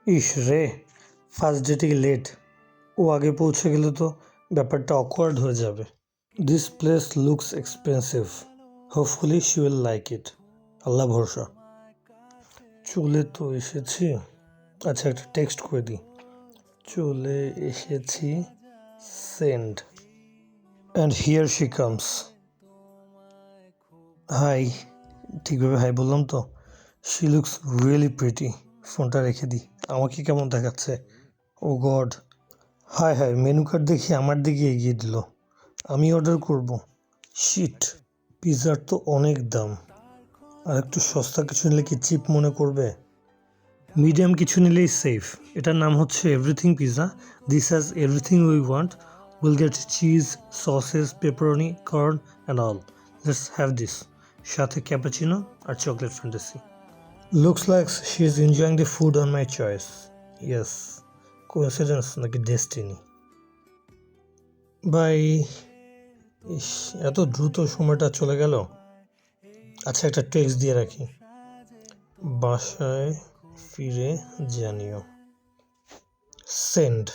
ইস রে, ফার্স্ট ডেটে লেট। ও আগে পৌঁছে গেলে তো ব্যাপারটা অকওয়ার্ড হয়ে যাবে। This place looks expensive, hopefully she will like it. আল্লাহ ভরসা। চলে তো এসেছি। আচ্ছা, একটা টেক্সট করে দিই। চলে এসেছি, send. And here she comes. Hi. ঠিকভাবে হাই বললাম তো? She looks really pretty. ফোনটা রেখে দিই। আমাকে কেমন দেখাচ্ছে? Oh God. হায় হায়, মেনু কার্ড দেখে আমার দিকে এগিয়ে দিল। আমি অর্ডার করব? শিট, পিৎজার তো অনেক দাম। আর একটু সস্তা কিছু নিলে কি চিপ মনে করবে? মিডিয়াম কিছু নিলেই সেফ। এটার নাম হচ্ছে everything pizza. This has everything we want. Will get cheese, sauces, pepperoni, corn and all. Let's have this. সাথে ক্যাপাচিনো আর chocolate fantasy. Looks like she is enjoying the food on my choice. Yes, coincidence নাকি destiny? Bye. ইস, এত দ্রুত সময়টা চলে গেল। আচ্ছা, একটা টেক্সট দিয়ে রাখি। বাসায় ফিরে জানিও। সেন্ড।